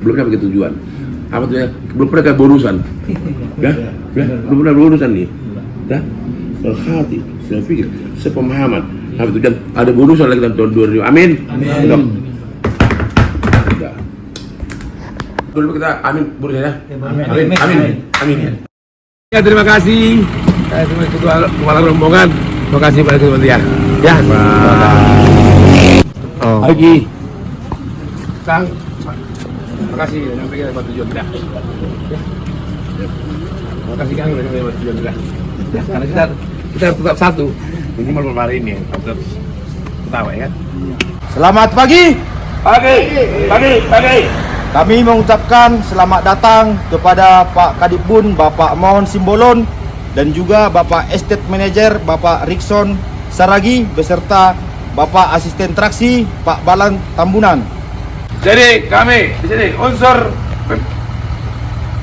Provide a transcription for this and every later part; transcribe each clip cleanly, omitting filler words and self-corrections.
belum sampai ke tujuan. Apa tuh ya? Belum pernah ke bonusan. Ya, belum pernah bonusan nih. Ya, hati, saya pikir, sepemahaman. Sampai tujuan ada bonusan lagi tahun 2000. Amin. Amin. Dulu kita amin bonusnya ya. Amin. Ya, terima kasih. Saya sebagai ketua kepala rombongan. Terima kasih pada ketua ya. Ya. Lagi. Kang. Terima kasih sampai kita dapat tujuan kita. Ya. Terima kasih Kang sampai dapat tujuan kita. Ya, karena kita tetap satu. Minimal malam hari ini tetap ketawa ya kan. Selamat pagi. Pagi. Kami mengucapkan selamat datang kepada Pak Kadipbun, Bapak Mohon Simbolon, dan juga Bapak Estate Manager, Bapak Rikson Saragi, beserta Bapak Asisten Traksi, Pak Balan Tambunan. Jadi kami di sini unsur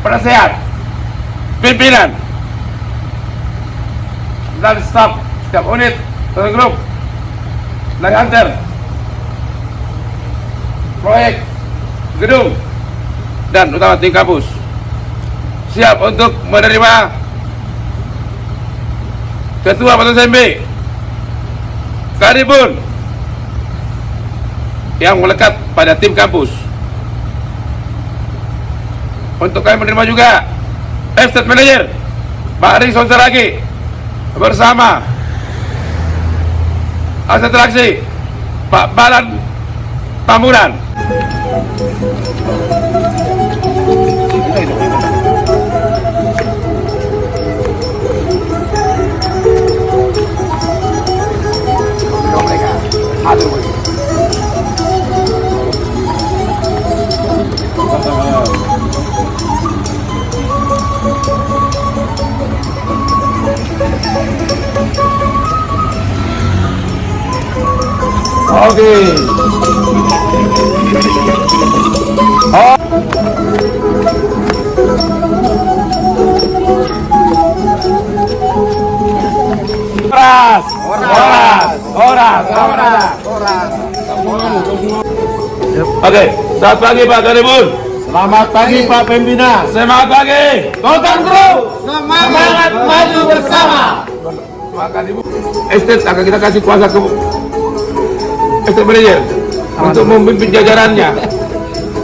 penasehat, pimpinan, dan staf setiap unit, satu grup, dari antar, proyek, gedung, dan utama tim kampus siap untuk menerima Ketua Patung SMB Kadipbun yang melekat pada tim kampus. Untuk kami menerima juga Estate Manager Pak Rikson Saragi bersama Asisten Traksi Pak Balan Tambunan. Oke. Oke, selamat pagi Pak Kadipbun. Selamat pagi Pak Pembina. Semangat pagi. Total Group, semangat maju bersama. Pak Kadipbun, Estate akan kita kasih kuasa ke Estate Manager untuk memimpin jajarannya.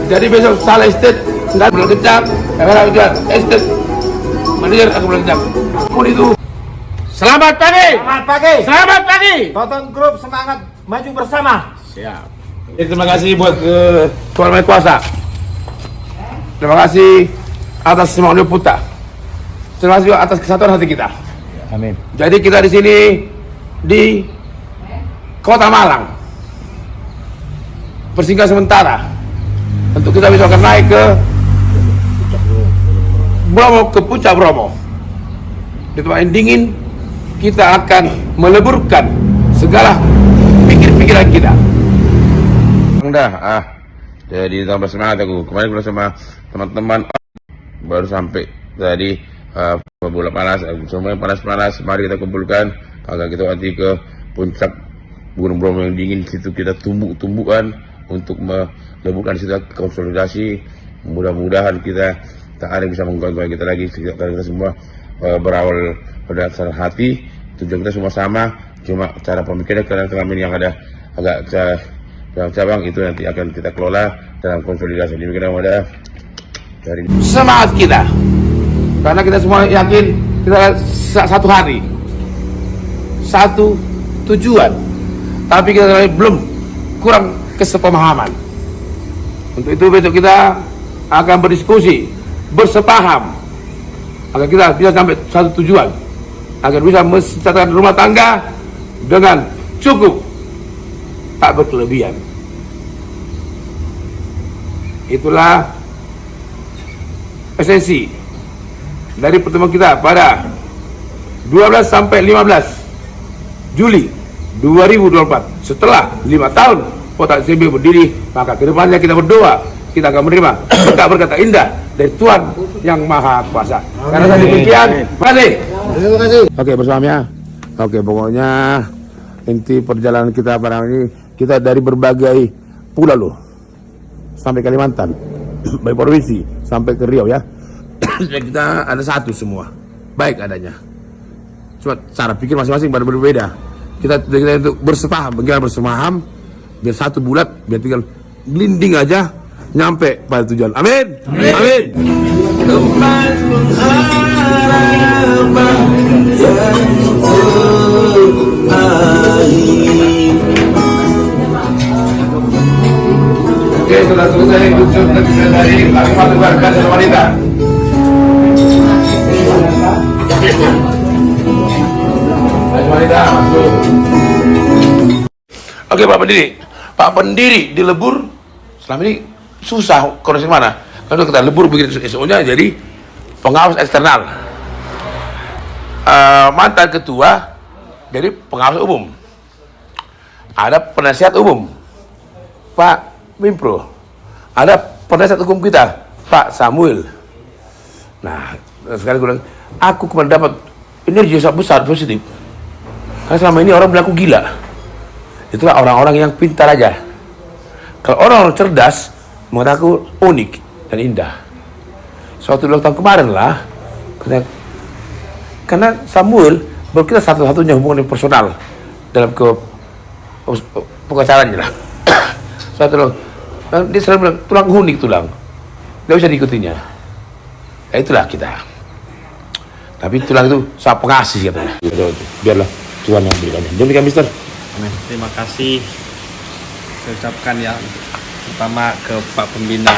Jadi besok salah estate nggak boleh kencang, karena tujuan Estate Manager akan boleh kencang. Pun itu. Selamat pagi. Selamat pagi. Total Group, semangat maju bersama. Siap. Jadi, terima kasih buat Tuan Maha Kuasa. Terima kasih atas semua putra. Terima kasih atas kesatuan hati kita. Amin. Jadi kita di sini di Kota Malang, bersinggah sementara untuk kita bisa akan naik ke Bromo, ke Puncak Bromo. Di tempat yang dingin, kita akan meleburkan segala pikir-pikiran kita. Jadi tambah semangat aku. Kemarin bersama teman-teman baru sampai tadi bola panas, semua yang panas-panas. Mari kita kumpulkan agar kita nanti ke puncak Gunung Bromo yang dingin. Situ kita tumbuk-tumbukan untuk meleburkan kita konsolidasi. Mudah-mudahan kita tak ada yang bisa mengganggu kita lagi. Kita semua berawal pada dasar hati. Tujuan kita semua sama. Cuma cara pemikiran selama ini yang ada agak cabang itu nanti akan kita kelola dalam konsolidasi. Demikian ada dari semangat kita, karena kita semua yakin kita satu hari, satu tujuan, tapi kita belum kurang kesepemahaman. Untuk itu besok kita akan berdiskusi, bersepaham agar kita bisa sampai satu tujuan, agar bisa mencatatkan rumah tangga dengan cukup, tak berkelebihan. Itulah esensi dari pertemuan kita pada 12 sampai 15 Juli 2024. Setelah 5 tahun Kota SMB berdiri, maka kedepannya kita berdoa, kita akan menerima berkata indah dari Tuhan Yang Maha Kuasa. Karena saya demikian, terima kasih. Oke, bersamanya. Oke, pokoknya inti perjalanan kita pada hari ini, kita dari berbagai pulau loh sampai Kalimantan. baik provinsi sampai ke Riau ya. Kita ada satu semua, baik adanya. Cuma cara pikir masing-masing pada berbeda. Kita untuk bersepaham, bagaimana bersepaham, biar satu bulat, biar tinggal glinding aja nyampe pada tujuan. Amin. Amin. Amin. Tempat pengharapan Oke, sudah selesai unsur dari kalimat warga dan wanita. Wanita masuk. Oke, Pak Pendiri di Lebur selama ini susah koneksi mana? Kalau kita Lebur begitu SO-nya jadi pengawas eksternal. Mantan ketua jadi pengawas umum. Ada penasihat umum Pak Mimpro. Ada penasihat hukum kita Pak Samuel. Nah, sekarang gue bilang, aku kemarin dapat energi yang besar positif. Karena selama ini orang bilang aku gila. Itulah orang-orang yang pintar aja. Kalau orang-orang cerdas, menurut aku unik dan indah. Suatu tahun kemarin lah, karena Samuel baru kita satu-satunya hubungan personal dalam pengacaranya lah. Suatu dia selalu bilang tulang unik tulang, nggak bisa diikutinya. Ya itulah kita. Tapi tulang itu sangat pengasih katanya. Biarlah Tuhan yang berikannya. Demikian Mister. Amin. Terima kasih saya ucapkan ya, pertama ke Pak Pembina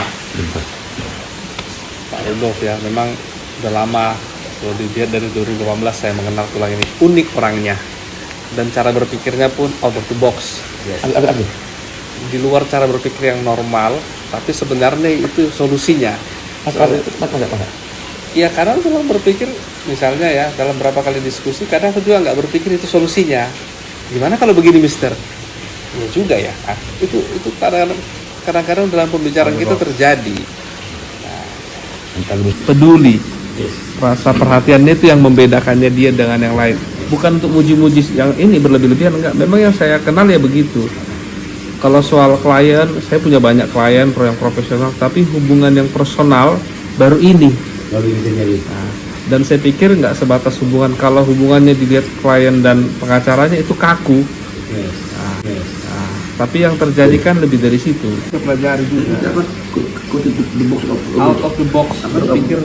Pak Rudolf ya. Memang udah lama, kalau dilihat dari 2018 saya mengenal tulang ini. Unik orangnya dan cara berpikirnya pun out of the box. Yes. Di luar cara berpikir yang normal, tapi sebenarnya itu solusinya. Ya karena kalau berpikir misalnya ya dalam berapa kali diskusi kadang aku juga nggak berpikir itu solusinya. Gimana kalau begini Mister? Ya juga ya. Itu kadang-kadang dalam pembicaraan kita terjadi. Peduli. Rasa perhatiannya itu yang membedakannya dia dengan yang lain. Bukan untuk muji-muji yang ini berlebih-lebihan, enggak. Memang yang saya kenal ya begitu. Kalau soal klien, saya punya banyak klien yang profesional, tapi hubungan yang personal baru ini. Nah, dan saya pikir nggak sebatas hubungan, kalau hubungannya dilihat klien dan pengacaranya itu kaku. Tapi yang terjadi kan lebih dari situ. Kita pelajari juga. Out of the box. Berpikir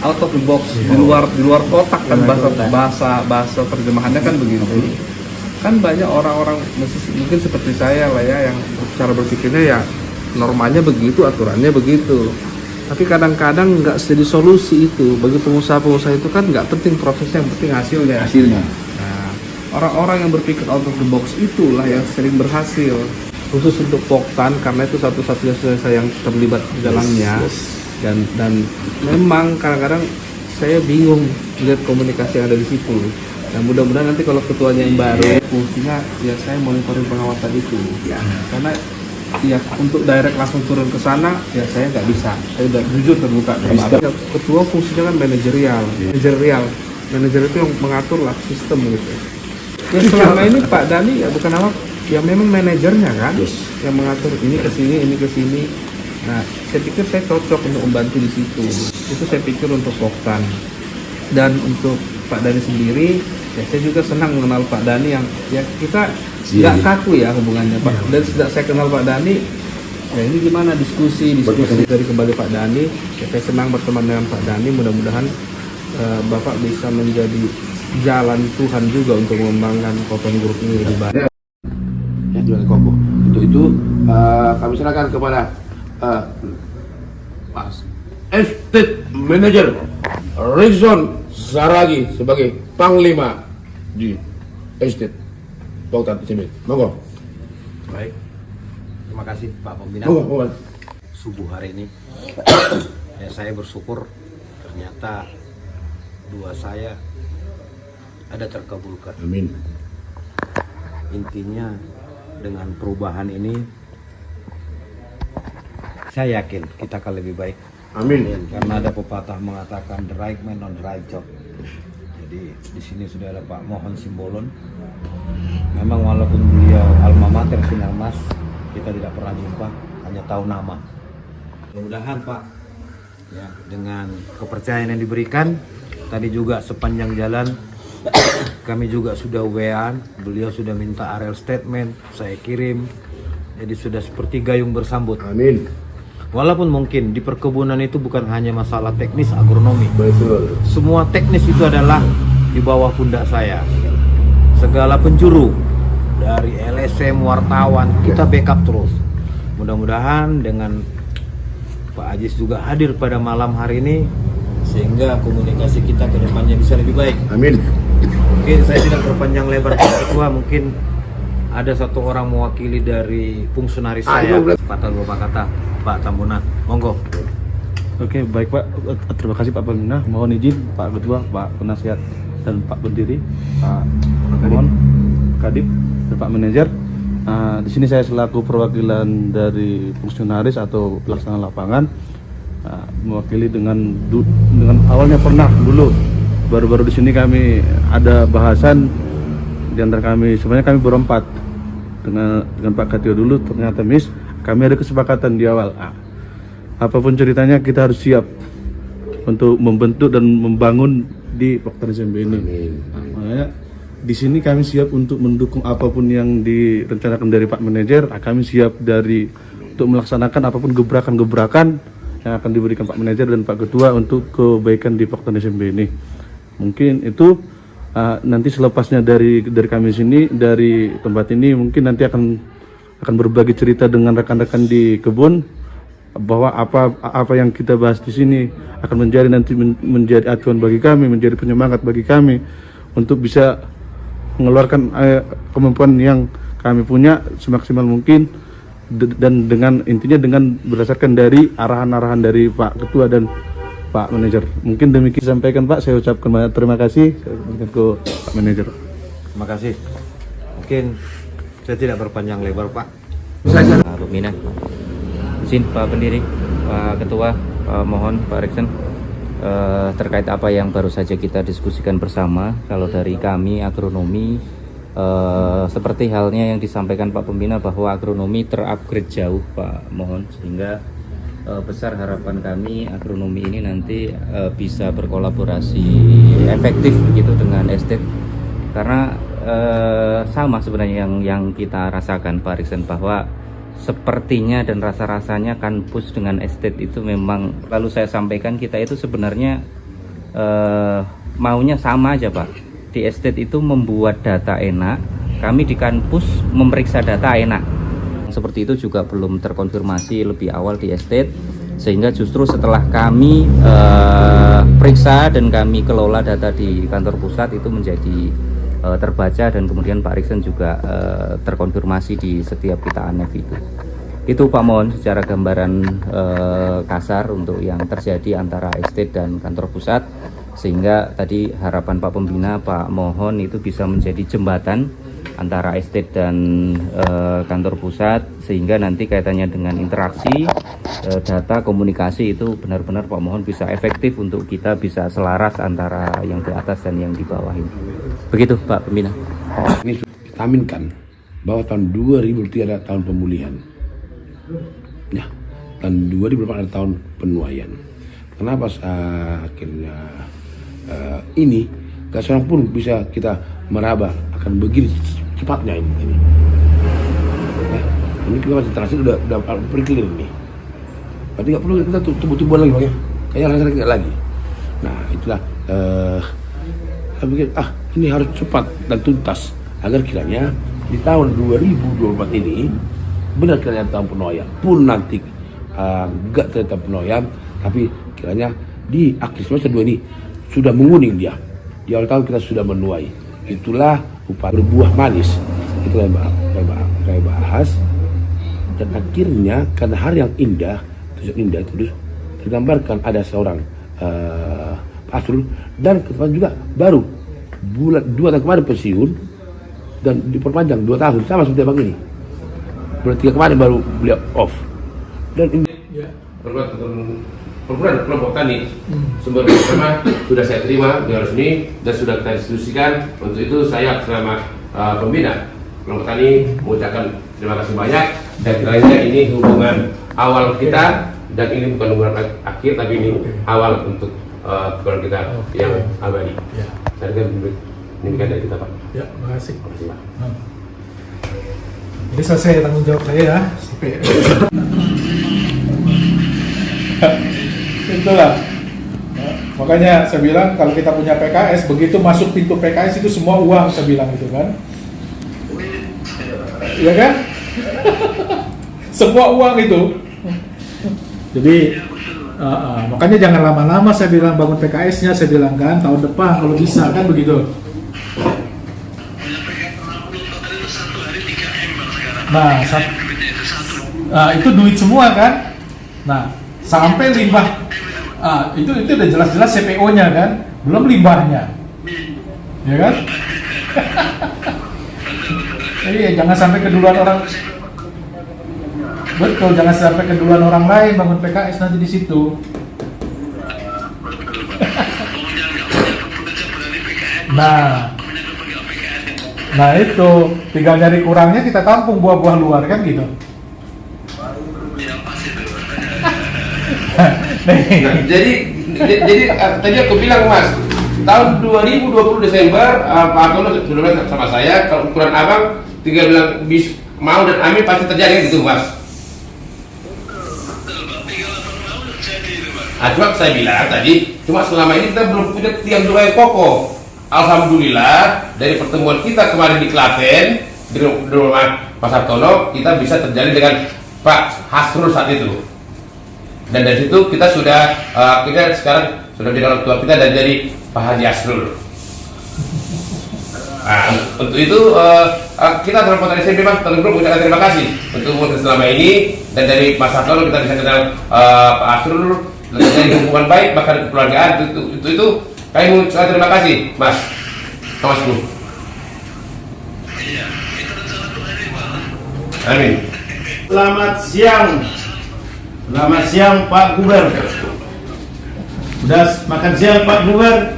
out of the box, di luar kotak kan bahasa terjemahannya kan begitu. Kan banyak orang-orang mungkin seperti saya lah ya yang cara berpikirnya ya normanya begitu, aturannya begitu. Tapi kadang-kadang nggak jadi solusi itu. Bagi pengusaha-pengusaha itu kan nggak penting prosesnya, yang penting hasilnya. Nah, orang-orang yang berpikir out of the box itulah yang sering berhasil. Khusus untuk Poktan karena itu satu-satunya saya yang terlibat di dalamnya. Dan memang kadang-kadang saya bingung lihat komunikasi yang ada di situ. Nah mudah-mudahan nanti kalau ketuanya yang baru fungsinya ya saya monitoring pengawasan itu ya. Karena ya untuk direct langsung turun ke sana ya saya nggak bisa. Saya udah jujur terbuka. Ketua fungsinya kan manajerial. Manajer itu yang mengatur lah sistem gitu. Ya selama ini Pak Dani ya bukan apa, ya memang manajernya kan yang mengatur ini ke sini. Nah, saya pikir saya cocok untuk membantu di situ. Itu saya pikir untuk Poktan. Dan untuk Pak Dani sendiri, ya saya juga senang mengenal Pak Dani yang ya kita nggak kaku ya hubungannya Pak. Dan sejak saya kenal Pak Dani, ya ini gimana diskusi dari kembali Pak Dani. Ya, saya senang berteman dengan Pak Dani. Mudah-mudahan Bapak bisa menjadi jalan Tuhan juga untuk mengembangkan Kopen Group ini lebih baik. Ya, jual Koko. Untuk itu kami serahkan kepada Mas Estate Manager Rickson Saragi sebagai Panglima di Estate Poktan ICB. Monggo. Baik, terima kasih Pak Pembina. Monggo. Subuh hari ini ya, saya bersyukur ternyata dua saya ada terkabulkan. Amin. Intinya dengan perubahan ini saya yakin kita akan lebih baik. Amin. Karena ada pepatah mengatakan the right man on the right job. Jadi di sini sudah ada Pak Mohon Simbolon. Memang walaupun beliau alma mater Sinarmas, kita tidak pernah jumpa, hanya tahu nama. Mudah-mudahan Pak, ya, dengan kepercayaan yang diberikan, tadi juga sepanjang jalan kami juga sudah WA, beliau sudah minta areal statement, saya kirim, jadi sudah seperti gayung bersambut. Amin. Walaupun mungkin di perkebunan itu bukan hanya masalah teknis agronomi, Betul. semua teknis itu adalah di bawah pundak saya. Segala penjuru dari LSM, wartawan, kita backup terus. Mudah-mudahan dengan Pak Ajis juga hadir pada malam hari ini, sehingga komunikasi kita ke depannya bisa lebih baik. Amin. Mungkin saya tidak berpanjang lebar Pak Ketua, mungkin ada satu orang mewakili dari fungsionaris saya, kata beberapa kata Pak Tambunan, monggo. Oke, baik Pak. Terima kasih Pak Pembina. Mohon izin Pak Ketua, Pak Penasihat, dan Pak Pendiri, Pak Mohon, Kadip, dan Pak Manajer. Di sini saya selaku perwakilan dari fungsionaris atau pelaksana lapangan, mewakili dengan awalnya pernah dulu baru-baru di sini kami ada bahasan di antara kami, sebenarnya kami berempat dengan Pak Katio dulu, ternyata kami ada kesepakatan di awal. Apapun ceritanya kita harus siap untuk membentuk dan membangun di Fakta SMP ini. Makanya di sini kami siap untuk mendukung apapun yang direncanakan dari Pak Manajer. Kami siap untuk melaksanakan apapun gebrakan-gebrakan yang akan diberikan Pak Manajer dan Pak Ketua untuk kebaikan di Fakta SMP ini. Mungkin itu nanti selepasnya dari kami sini, dari tempat ini, mungkin nanti akan berbagi cerita dengan rekan-rekan di kebun bahwa apa yang kita bahas di sini akan menjadi acuan bagi kami, menjadi penyemangat bagi kami untuk bisa mengeluarkan kemampuan yang kami punya semaksimal mungkin, dan dengan berdasarkan dari arahan-arahan dari Pak Ketua dan Pak Manajer. Mungkin demikian disampaikan Pak, saya ucapkan banyak terima kasih ke Pak Manajer. Terima kasih. Mungkin saya tidak berpanjang lebar Pak. Pak Pembina, izin Pak Pendiri, Pak Ketua, Pak Mohon, Pak Rikson, terkait apa yang baru saja kita diskusikan bersama. Kalau dari kami agronomi, seperti halnya yang disampaikan Pak Pembina bahwa agronomi terupgrade jauh Pak Mohon, sehingga besar harapan kami agronomi ini nanti bisa berkolaborasi efektif begitu dengan estate, karena sama sebenarnya yang kita rasakan Pak Rikson, bahwa sepertinya dan rasa-rasanya kampus dengan estate itu memang, lalu saya sampaikan, kita itu sebenarnya maunya sama aja Pak. Di estate itu membuat data enak, kami di kampus memeriksa data enak. Seperti itu juga belum terkonfirmasi lebih awal di estate, sehingga justru setelah kami periksa dan kami kelola data di kantor pusat itu menjadi terbaca, dan kemudian Pak Rikson juga terkonfirmasi di setiap kita ANEF itu Pak Mohon secara gambaran kasar untuk yang terjadi antara estate dan kantor pusat, sehingga tadi harapan Pak Pembina, Pak Mohon itu bisa menjadi jembatan antara estate dan kantor pusat, sehingga nanti kaitannya dengan interaksi data komunikasi itu benar-benar Pak Mohon bisa efektif untuk kita bisa selaras antara yang di atas dan yang di bawah ini. Begitu Pak Pembina. Ini sudah kita aminkan bahwa tahun 2003 ada tahun pemulihan. Ya, tahun 2004 ada tahun penuaian. Kenapa akhirnya ini gak seorang pun bisa kita meraba akan begini cepatnya ini. Ya, ini kita masih terasa udah pre-clear ini. Berarti nggak perlu kita tumbuh-tumbuhan lagi, makanya kayak rasa lagi. Nah itulah saya pikir ini harus cepat dan tuntas agar kiranya di tahun 2024 ini benar kiranya tahun penuaian, pun nanti enggak ternyata penuaian, tapi kiranya di akhir semester 2 ini sudah menguning dia. Di awal tahun kita sudah menuai. Itulah upaya berbuah manis. Itulah yang saya bahas. Dan akhirnya karena hari yang indah itu tergambarkan ada seorang Asrul, dan kebetulan juga baru bulan 2 tahun kemarin pensiun dan diperpanjang 2 tahun sama seperti Bang ini. Bulan 3 kemarin baru beliau off. Dan ini perguruan kelompok tani sumber pertama sudah saya terima dengan resmi dan sudah kita diskusikan. Untuk itu saya selama pembina kelompok tani mengucapkan terima kasih banyak Dan kiranya ini hubungan awal kita, dan ini bukan hubungan akhir, tapi ini awal untuk hubungan kita yang abadi. Saya akan demikian dari kita, Pak. Ya, makasih. Terima kasih, Pak. Jadi selesai tanggung jawab saya ya. Itulah. Makanya saya bilang kalau kita punya PKS, begitu masuk pintu PKS itu semua uang, saya bilang itu kan. Iya kan? Semua uang itu. Jadi makanya jangan lama-lama saya bilang bangun PKS-nya, saya bilang kan tahun depan kalau bisa kan begitu. Nah, itu duit semua kan. Nah, sampai limbah itu udah jelas-jelas CPO-nya kan, belum limbahnya. Ya kan? Iya, jangan sampai keduluan orang. Betul, jangan sampai keduluan orang lain bangun PKS nanti di situ. Nah itu tinggal nyari kurangnya, kita tampung buah-buah luar kan gitu. Nah, jadi tadi aku bilang, Mas, tahun 2020 Desember Pak Artono sudah bilang sama saya kalau ukuran abang tinggal bilang mau dan amin pasti terjadi gitu, Mas. Cuma saya bilang tadi, cuma selama ini kita belum punya tiang doa yang kokoh. Alhamdulillah dari pertemuan kita kemarin di Klaten di rumah Mas Artono, kita bisa terjalin dengan Pak Hasrul saat itu. Dan dari situ kita sudah kita sekarang sudah jadi orang tua kita dan jadi Pak Haji Hasrul. Nah, untuk itu kita dalam kota SMP Mas Telenggrum mengucapkan terima kasih untuk hubungan selama ini, dan dari Mas Artono kita bisa kenal Pak Hasrul, dari hubungan baik bahkan kekeluargaan itu kami mengucapkan terima kasih, Mas. Mas Bu. Amin. Selamat siang Pak Guber. Udah makan siang Pak Guber?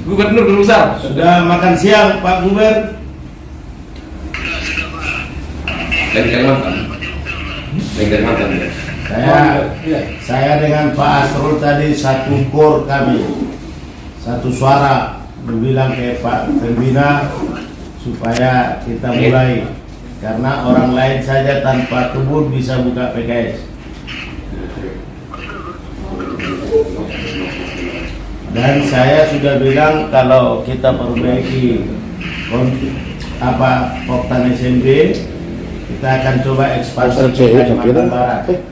Gubernur Berusaha. Sudah makan siang Pak Guber? Dari Kalimantan. Dari Kalimantan. Saya dengan Pak Asrul tadi satu kor kami, satu suara berbilang ke Pak Pembina supaya kita mulai, karena orang lain saja tanpa kebun bisa buka PKS. Dan saya sudah bilang kalau kita perbaiki Poktan SMB, kita akan coba ekspansi ke Kalimantan Barat. Gitu.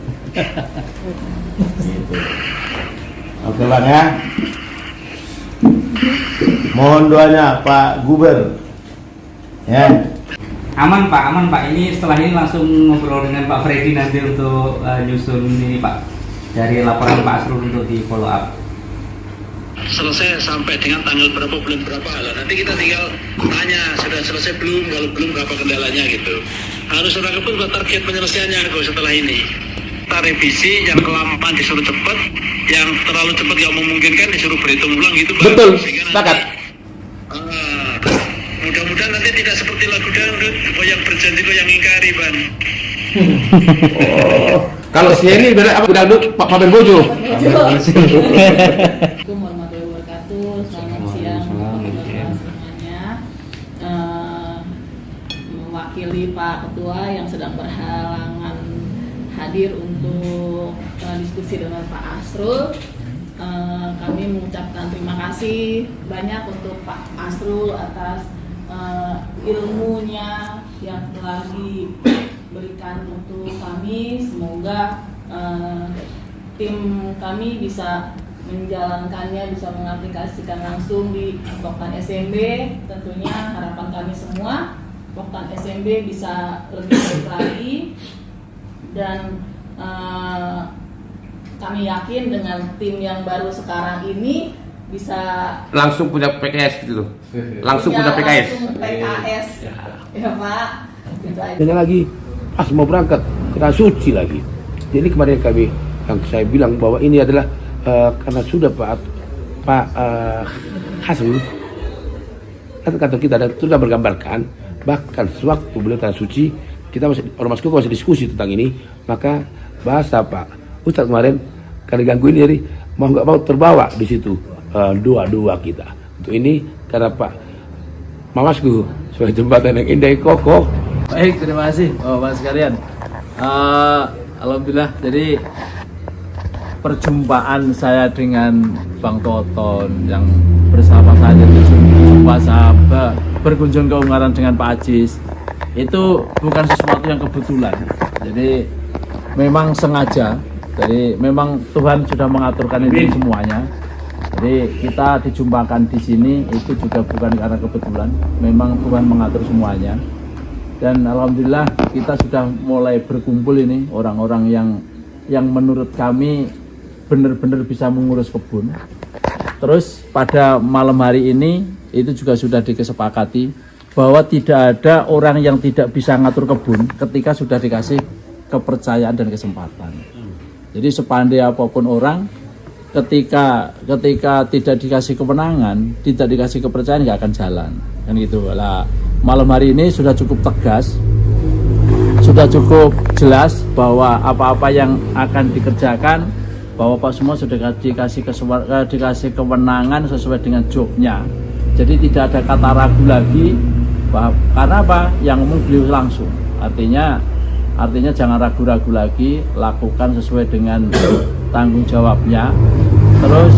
Oke Bang ya. Mohon doanya Pak Guber. Ya. Aman Pak. Ini setelah ini langsung ngobrol dengan Pak Freddy nanti untuk nyusun ini Pak, dari laporan Pak Asrul untuk di follow up. Selesai sampai dengan tanggal berapa, bulan berapa, nanti kita tinggal tanya sudah selesai belum, kalau belum berapa kendalanya gitu. Harus sudah kebun buat target penyelesaiannya setelah ini. Kita revisi, yang kelamaan disuruh cepat, yang terlalu cepat yang memungkinkan disuruh berhitung ulang gitu. Betul, sepakat. Mudah-mudahan nanti tidak seperti lagu dangdut, yang berjanji yang ingkari Ban. Kalau si ini benar apa dangdut Pak Paben Bojo. Assalamualaikum warahmatullahi wabarakatuh. Selamat siang teman-teman semuanya. Mewakili Pak Ketua yang sedang berhalangan hadir untuk diskusi dengan Pak Asrul, kami mengucapkan terima kasih banyak untuk Pak Asrul atas ilmunya yang telah diberikan untuk kami. Semoga tim kami bisa menjalankannya, bisa mengaplikasikan langsung di Poktan SMB. Tentunya harapan kami semua Poktan SMB bisa lebih baik lagi, dan kami yakin dengan tim yang baru sekarang ini bisa Langsung punya PKS gitu. Langsung punya PKS. Langsung PKS. Ya Pak. Gitu aja. Dan lagi pas mau berangkat kena suci lagi. Jadi kemarin kami yang saya bilang bahwa ini adalah karena sudah Pak Hasan kata kita dan sudah bergambarkan Bahkan sewaktu beliau tanah suci, kita masih ormas Kuku masih diskusi tentang ini, maka bahasa Pak Ustadz kemarin karena gangguin diri mau nggak mau terbawa di situ doa-doa kita untuk ini karena Pak Mamasku sebagai jembatan yang indah kokoh. Baik, terima kasih Bapak sekalian. Alhamdulillah, jadi perjumpaan saya dengan Bang Toton yang bersama saya itu jumpa sahabat berkunjung ke Ungaran dengan Pak Ajis itu bukan sesuatu yang kebetulan. Jadi memang sengaja. Jadi memang Tuhan sudah mengaturkan itu semuanya. Jadi kita dijumpakan di sini itu juga bukan karena kebetulan. Memang Tuhan mengatur semuanya. Dan alhamdulillah kita sudah mulai berkumpul ini orang-orang yang menurut kami benar-benar bisa mengurus kebun. Terus pada malam hari ini itu juga sudah dikesepakati bahwa tidak ada orang yang tidak bisa ngatur kebun ketika sudah dikasih kepercayaan dan kesempatan. Jadi sepandai apapun orang, ketika tidak dikasih kemenangan, tidak dikasih kepercayaan, nggak akan jalan, kan gitu lah. Malam hari ini sudah cukup tegas, sudah cukup jelas bahwa apa-apa yang akan dikerjakan, bahwa Pak semua sudah dikasih kewenangan sesuai dengan jobnya. Jadi tidak ada kata ragu lagi, karena apa? Yang ngomong beliau langsung. Artinya jangan ragu-ragu lagi, lakukan sesuai dengan tanggung jawabnya. Terus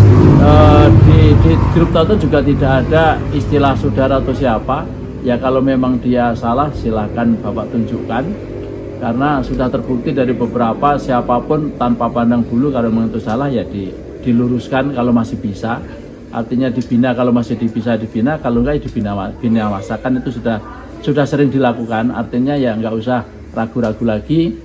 di grup Toton juga tidak ada istilah saudara atau siapa. Ya kalau memang dia salah silahkan Bapak tunjukkan. Karena sudah terbukti dari beberapa siapapun tanpa pandang bulu kalau memang itu salah ya diluruskan kalau masih bisa. Artinya dibina kalau masih bisa dibina, kalau enggak ya dibina masakan itu sudah sering dilakukan. Artinya ya nggak usah ragu-ragu lagi.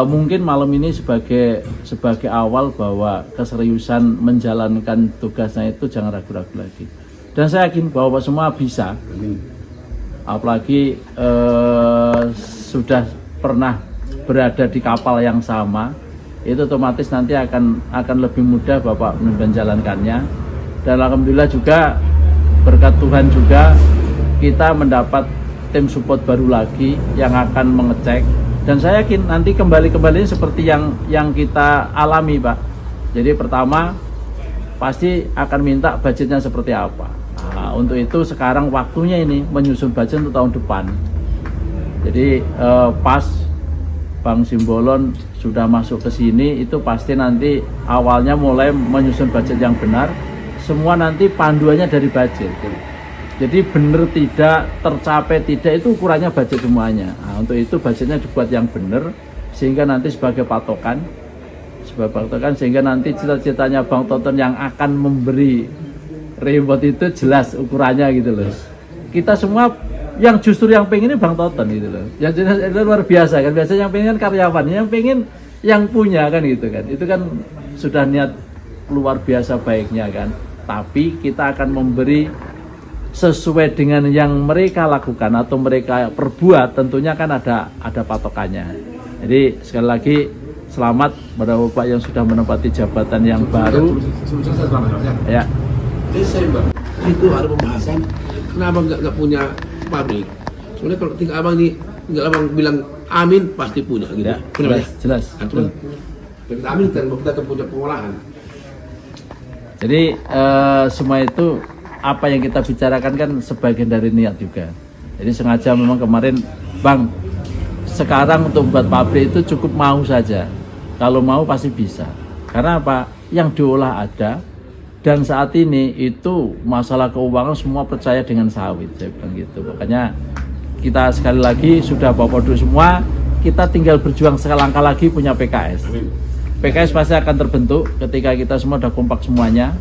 Mungkin malam ini sebagai awal bahwa keseriusan menjalankan tugasnya itu jangan ragu-ragu lagi. Dan saya yakin bahwa semua bisa. Apalagi sudah pernah berada di kapal yang sama, itu otomatis nanti akan lebih mudah Bapak menjalankannya. Dan alhamdulillah juga berkat Tuhan juga kita mendapat tim support baru lagi yang akan mengecek. Dan saya yakin nanti kembali seperti yang kita alami, Pak. Jadi pertama pasti akan minta budgetnya seperti apa. Nah, untuk itu sekarang waktunya ini menyusun budget untuk tahun depan. Jadi pas Bang Simbolon sudah masuk ke sini itu pasti nanti awalnya mulai menyusun budget yang benar. Semua nanti panduannya dari budget. Jadi benar tidak tercapai tidak itu ukurannya budget semuanya. Nah, untuk itu budgetnya dibuat yang benar sehingga nanti sebagai patokan sehingga nanti cita-citanya Bang Toton yang akan memberi remote itu jelas ukurannya gitu loh. Kita semua yang justru yang pengen ini Bang Toton gitu loh. Yang jelas itu luar biasa kan. Biasanya yang pengen kan karyawan, yang pengen yang punya kan gitu kan. Itu kan sudah niat luar biasa baiknya kan. Tapi kita akan memberi sesuai dengan yang mereka lakukan atau mereka perbuat, tentunya kan ada patokannya. Jadi sekali lagi selamat pada Bapak yang sudah menempati jabatan yang baru. Ya. Desember itu ada pembahasan kenapa nggak punya pabrik. Soalnya kalau tinggal abang bilang amin pasti punya gitu. Ya, jelas. Kita amin kan kita punya pengolahan. Jadi semua itu apa yang kita bicarakan kan sebagian dari niat juga. Jadi sengaja memang kemarin Bang sekarang untuk membuat pabrik itu cukup mau saja. Kalau mau pasti bisa. Karena apa? Yang diolah ada. Dan saat ini itu masalah keuangan semua percaya dengan sawit, saya bilang gitu. Makanya kita sekali lagi sudah bawa produk semua, kita tinggal berjuang selangkah lagi punya PKS. PKS pasti akan terbentuk ketika kita semua udah kompak semuanya.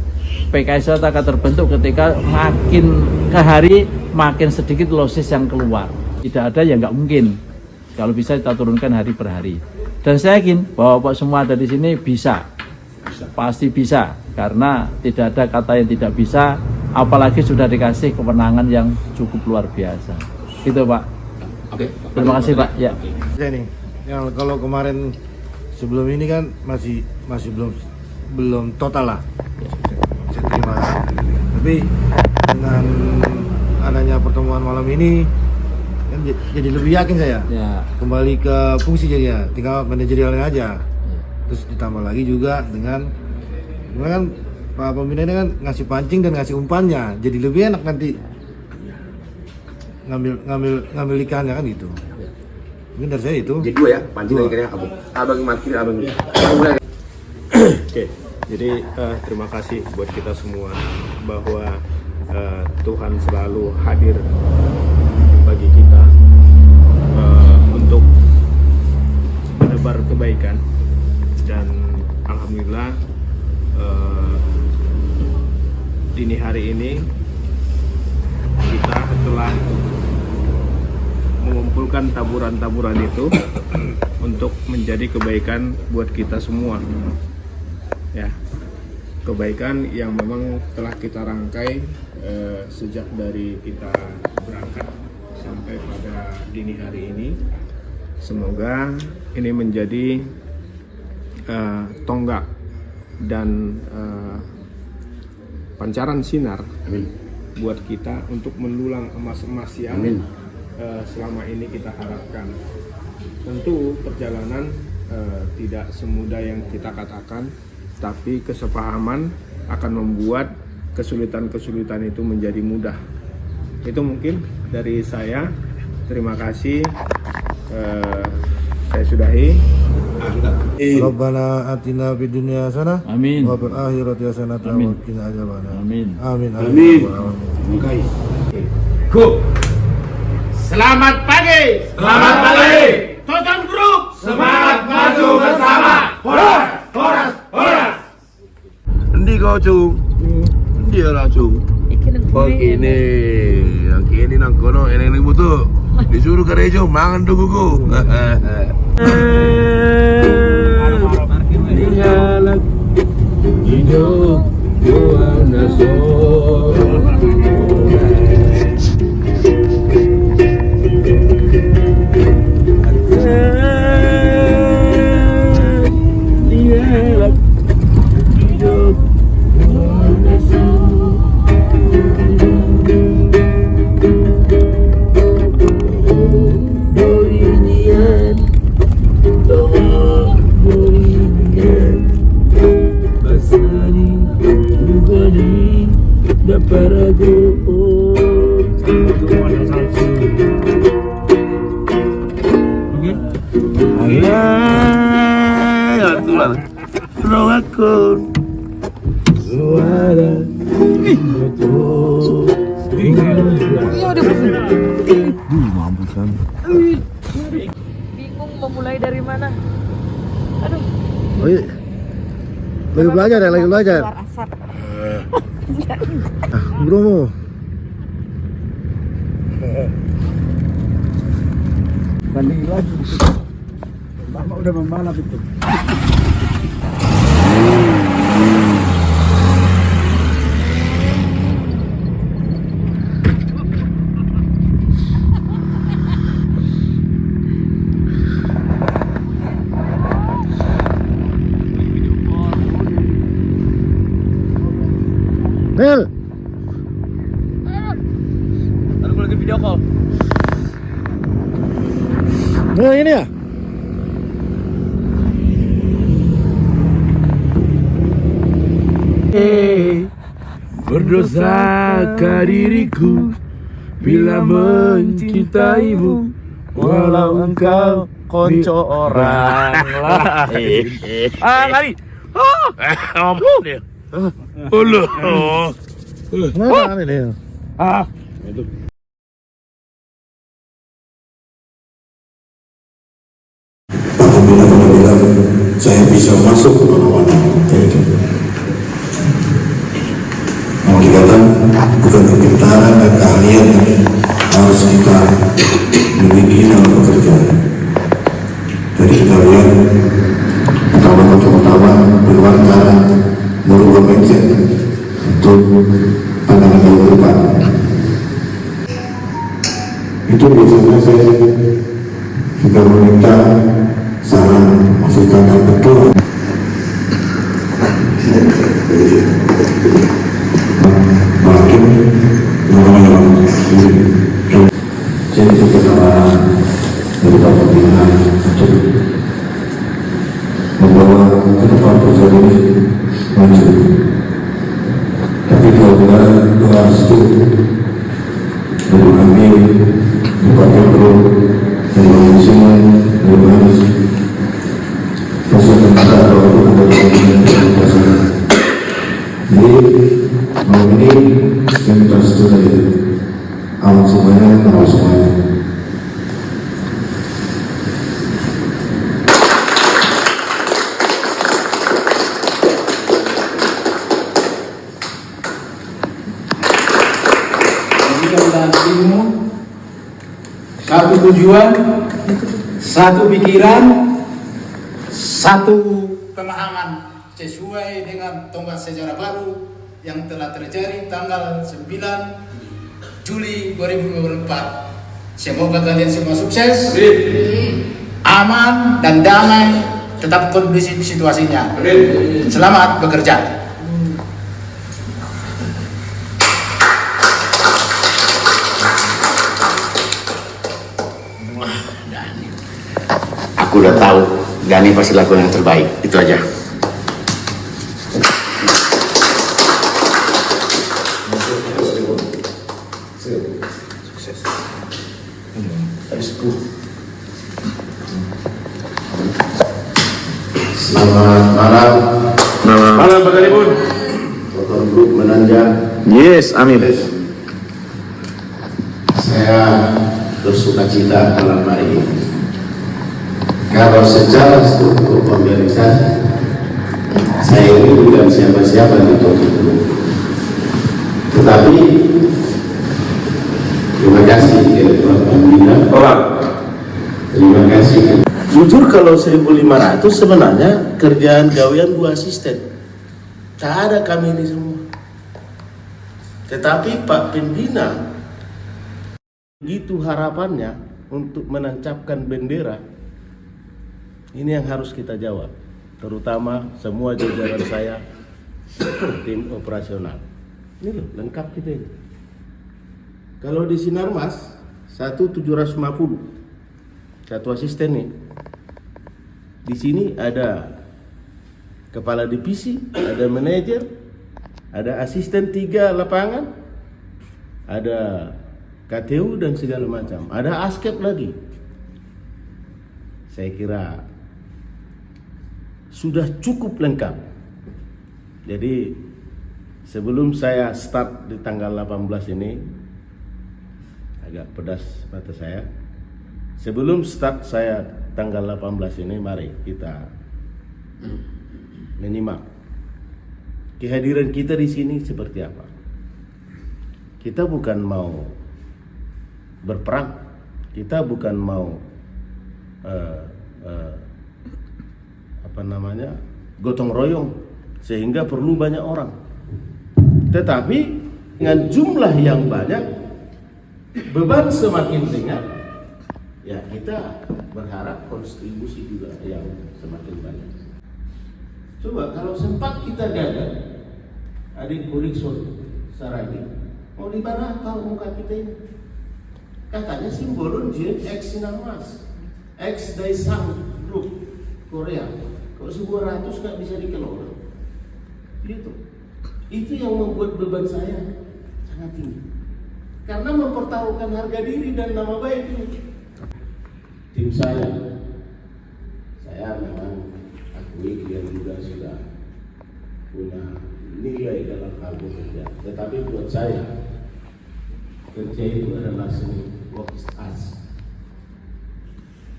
PKS akan terbentuk ketika makin ke hari makin sedikit losis yang keluar. Tidak ada ya nggak mungkin. Kalau bisa kita turunkan hari per hari. Dan saya yakin bahwa Bapak semua ada di sini bisa. Pasti bisa, karena tidak ada kata yang tidak bisa, apalagi sudah dikasih kewenangan yang cukup luar biasa. Gitu Pak. Oke. Terima kasih Pak. Ya. Ini yang kalau kemarin sebelum ini kan masih belum total lah. Saya terima. Tapi dengan adanya pertemuan malam ini Kan jadi lebih yakin saya. Ya. Kembali ke fungsi jadinya, tinggal manajerialnya aja. Terus ditambah lagi juga dengan kan Pak Pembina ini kan ngasih pancing dan ngasih umpannya, jadi lebih enak nanti ngambil ikannya kan gitu. Mungkin dari saya itu. Jadi dua ya, pancing dan ikannya abang. Abang makin abang. Oke, jadi terima kasih buat kita semua bahwa Tuhan selalu hadir bagi kita untuk menebar kebaikan, dan alhamdulillah dini hari ini kita telah mengumpulkan taburan-taburan itu untuk menjadi kebaikan buat kita semua. Ya, kebaikan yang memang telah kita rangkai sejak dari kita berangkat sampai pada dini hari ini. Semoga ini menjadi tonggak dan pancaran sinar buat kita untuk mendulang emas-emas yang selama ini kita harapkan. Tentu perjalanan tidak semudah yang kita katakan, tapi kesepahaman akan membuat kesulitan-kesulitan itu menjadi mudah. Itu mungkin dari saya. Terima kasih. Saya sudahi. Rabbana atina fid dunya hasanah. Amin. Wa fil akhirati hasanah wa qina adzabannar. Amin. Amin. Amin. Go. Selamat pagi. Selamat pagi. Total Group. Semangat maju bersama. Horas, horas, horas. Endi kau cung? Dia lah cung. Begini, yang kini nang kono eneng ning butuh. Disuruh ke rejo mangan tuguku. Tinggalak hidup Yohana Bingung mau mulai dari mana. Aduh. Lagi belajar ya, lagi belajar. Keluar asap. Bromo. Banding lagi. Mama udah membalap itu. Nel. Aku lagi video call. Nel ini ya? Berdosakah diriku bila mencintaimu, walau engkau konco orang lain. Lari. Ngomong dia. Ulu. Mana ini? Apabila bilang saya bisa masuk ke mana-mana, itu mau dikatakan bukan kepintaran dan keahlian yang harus kita miliki dalam pekerjaan. Jadi kita lihat pertama bagaimana cara merubah mindset untuk pandangan jauh ke depan. Itu biasanya saya juga meminta saran, masukan dan betul makin mengenai jadi kita maju. Tapi doa restu dari kami, Bapak Guru, dari Manusia, dari Manusia, pasangan kita untuk ada pasangan. Jadi malam ini saya minta restu dari awal semuanya. Satu tujuan, satu pikiran, satu pemahaman sesuai dengan tonggak sejarah baru yang telah terjadi tanggal 9 Juli 2024. Semoga kalian semua sukses, aman dan damai, tetap kondusif situasinya. Selamat bekerja. Aku udah tahu Dani pasti lakukan yang terbaik, itu aja. Selamat malam. Malam Pak Kadipun. Foton Grup menanjak. Yes, amin. Saya bersuka cita malam hari ini. Kalau secara struktur organisasi, saya ini bukan siapa-siapa di Foton Grup. Tetapi terima kasih kepada Pembina. Terima kasih. Jujur kalau 1.500 sebenarnya kerjaan gawean 2 asisten. Tak ada kami ini semua. Tetapi Pak Pembina begitu harapannya untuk menancapkan bendera. Ini yang harus kita jawab, terutama semua jajaran saya tim operasional. Ini loh, lengkap kita ini. Kalau di Sinarmas 1.750 satu asisten nih. Di sini ada kepala divisi, ada manajer, ada asisten 3 lapangan, ada KTU dan segala macam. Ada askep lagi. Saya kira sudah cukup lengkap. Jadi sebelum saya start di tanggal 18 ini, agak pedas mata saya. Sebelum start saya tanggal 18 ini, mari kita menyimak kehadiran kita di sini seperti apa. Kita bukan mau berperang, kita bukan mau gotong royong sehingga perlu banyak orang. Tetapi dengan jumlah yang banyak, beban semakin ringan, ya kita berharap kontribusi juga yang semakin banyak. Coba kalau sempat kita gagal, adik Rickson Saragi, mau di mana tahu muka kita ini? Katanya Simbolon Jen X Sinarmas, X Daesang Group Korea. Kalau 1.200 nggak bisa dikelola, gitu. Itu yang membuat beban saya sangat tinggi, karena mempertaruhkan harga diri dan nama baik ini. Tim saya memang akui dia juga sudah punya nilai dalam hal bekerja. Tetapi buat saya, kerja itu adalah seni, work is art.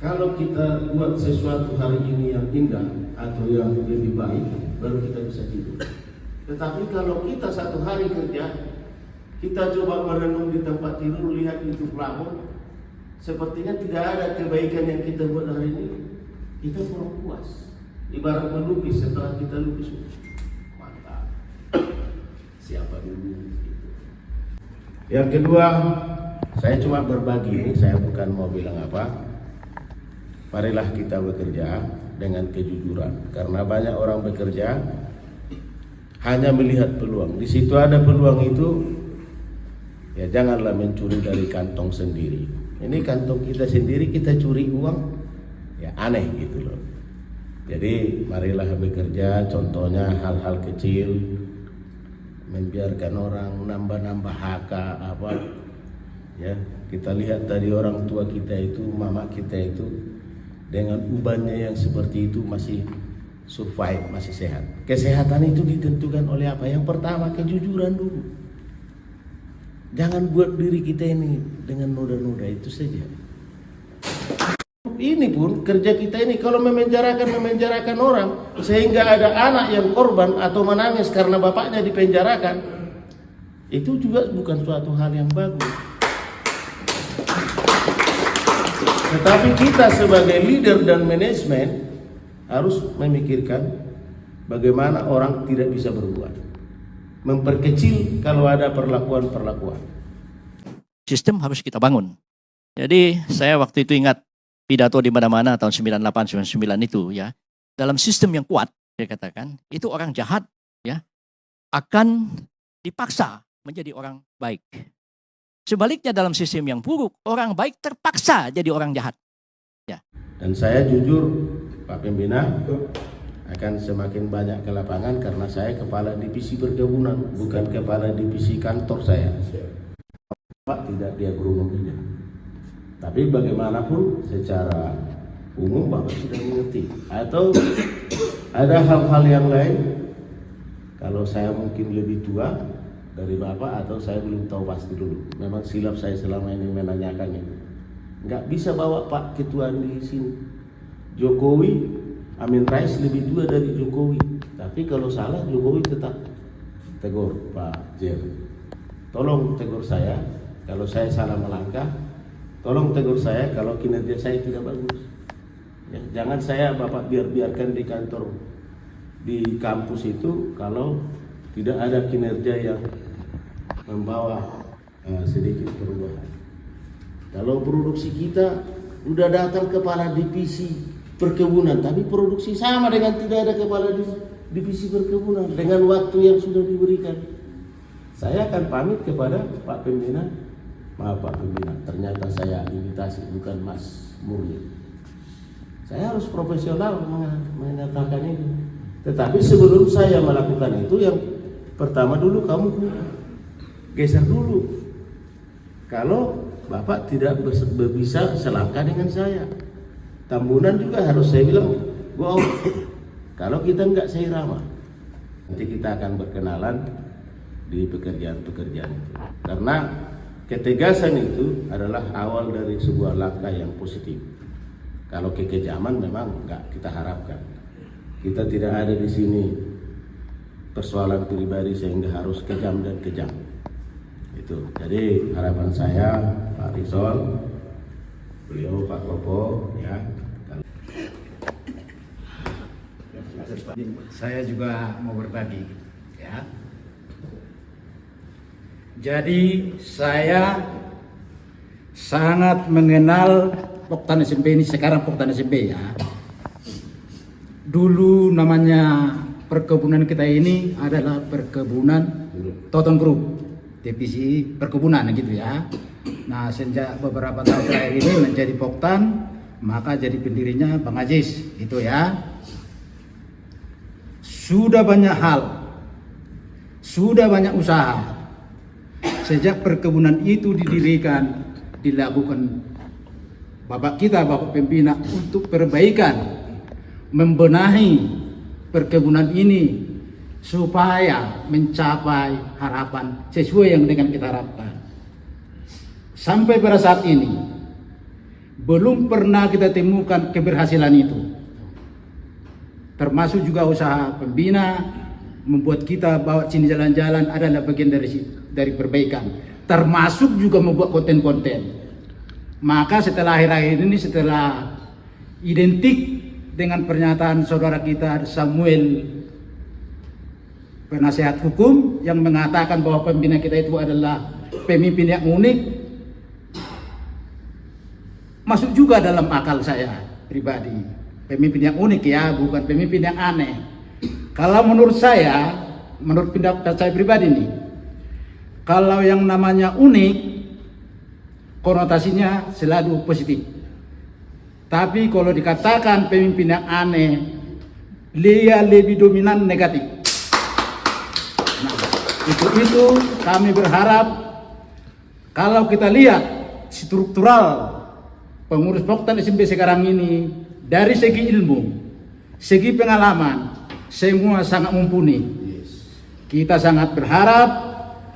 Kalau kita buat sesuatu hari ini yang indah atau yang lebih baik, baru kita bisa tidur. Tetapi kalau kita satu hari kerja, kita coba merenung di tempat tidur, lihat itu plafon, sepertinya tidak ada kebaikan yang kita buat hari ini, kita kurang puas. Ibarat melukis, setelah kita lukis, mantap, siapa dulu gitu. Yang kedua, saya cuma berbagi ini, saya bukan mau bilang apa. Marilah kita bekerja dengan kejujuran, karena banyak orang bekerja hanya melihat peluang. Di situ ada peluang itu, ya janganlah mencuri dari kantong sendiri. Ini kantong kita sendiri, kita curi uang, ya aneh gitu loh. Jadi marilah bekerja, contohnya hal-hal kecil, membiarkan orang nambah-nambah HK apa, ya kita lihat dari orang tua kita itu, mama kita itu dengan ubannya yang seperti itu masih survive, masih sehat. Kesehatan itu ditentukan oleh apa? Yang pertama kejujuran dulu. Jangan buat diri kita ini dengan noda-noda itu saja. Ini pun kerja kita ini kalau memenjarakan orang sehingga ada anak yang korban atau menangis karena bapaknya dipenjarakan, itu juga bukan suatu hal yang bagus. Tetapi kita sebagai leader dan manajemen harus memikirkan bagaimana orang tidak bisa berbuat, memperkecil kalau ada perlakuan-perlakuan. Sistem harus kita bangun. Jadi saya waktu itu ingat pidato di mana-mana tahun 98-99 itu ya. Dalam sistem yang kuat, saya katakan, itu orang jahat ya akan dipaksa menjadi orang baik. Sebaliknya dalam sistem yang buruk, orang baik terpaksa jadi orang jahat. Ya. Dan saya jujur, Pak Pembina, akan semakin banyak ke lapangan karena saya kepala divisi perkebunan, bukan kepala divisi kantor saya. Pak tidak di agronominya. Tapi bagaimanapun secara umum Bapak sudah mengerti. Atau ada hal-hal yang lain, kalau saya mungkin lebih tua dari Bapak atau saya belum tahu pasti dulu. Memang silap saya selama ini menanyakan itu. Nggak bisa bawa Pak Ketua di sini. Jokowi, Amin Rais lebih tua dari Jokowi. Tapi kalau salah Jokowi tetap tegur Pak Jer. Tolong tegur saya kalau saya salah melangkah. Tolong tegur saya kalau kinerja saya tidak bagus. Ya, jangan saya Bapak biarkan di kantor, di kampus itu kalau tidak ada kinerja yang membawa sedikit perubahan. Kalau produksi kita udah datang kepala divisi perkebunan, tapi produksi sama dengan tidak ada kepala divisi perkebunan dengan waktu yang sudah diberikan. Saya akan pamit kepada Pak Pembina. Maaf Pak Pembina, ternyata saya invitasi bukan Mas Murni. Saya harus profesional menyatakan itu. Tetapi sebelum saya melakukan itu, yang pertama dulu kamu geser dulu. Kalau Bapak tidak bisa selangkah dengan saya, Tambunan juga harus saya bilang, go out. Kalau kita enggak seirama, nanti kita akan berkenalan di pekerjaan-pekerjaan itu. Karena ketegasan itu adalah awal dari sebuah langkah yang positif. Kalau kekejaman memang enggak kita harapkan. Kita tidak ada di sini persoalan pribadi sehingga harus kejam dan kejam. Itu. Jadi harapan saya Pak Rikson, beliau Pak Kopo, ya. Saya juga mau berbagi, ya. Jadi saya sangat mengenal Poktan SMP ini, sekarang Poktan SMP ya. Dulu namanya perkebunan kita ini adalah perkebunan Toton Group, divisi perkebunan gitu ya. Nah sejak beberapa tahun terakhir ini menjadi Poktan, maka jadi pendirinya Bang Ajis gitu ya. Sudah banyak hal, sudah banyak usaha. Sejak perkebunan itu didirikan, dilakukan Bapak kita, Bapak Pembina untuk perbaikan, membenahi perkebunan ini supaya mencapai harapan sesuai yang dengan kita harapkan. Sampai pada saat ini belum pernah kita temukan keberhasilan itu. Termasuk juga usaha Pembina membuat kita bawa sini jalan-jalan adalah bagian dari perbaikan. Termasuk juga membuat konten-konten. Maka setelah akhir-akhir ini, setelah identik dengan pernyataan saudara kita Samuel, penasihat hukum, yang mengatakan bahwa pembina kita itu adalah pemimpin yang unik, masuk juga dalam akal saya pribadi. Pemimpin yang unik ya, bukan pemimpin yang aneh. Kalau menurut saya, menurut pendapat saya pribadi nih, kalau yang namanya unik, konotasinya selalu positif. Tapi kalau dikatakan pemimpin yang aneh, dia lebih dominan negatif. Nah, itu kami berharap kalau kita lihat struktural pengurus Poktan SMP sekarang ini dari segi ilmu, segi pengalaman, semua sangat mumpuni. Kita sangat berharap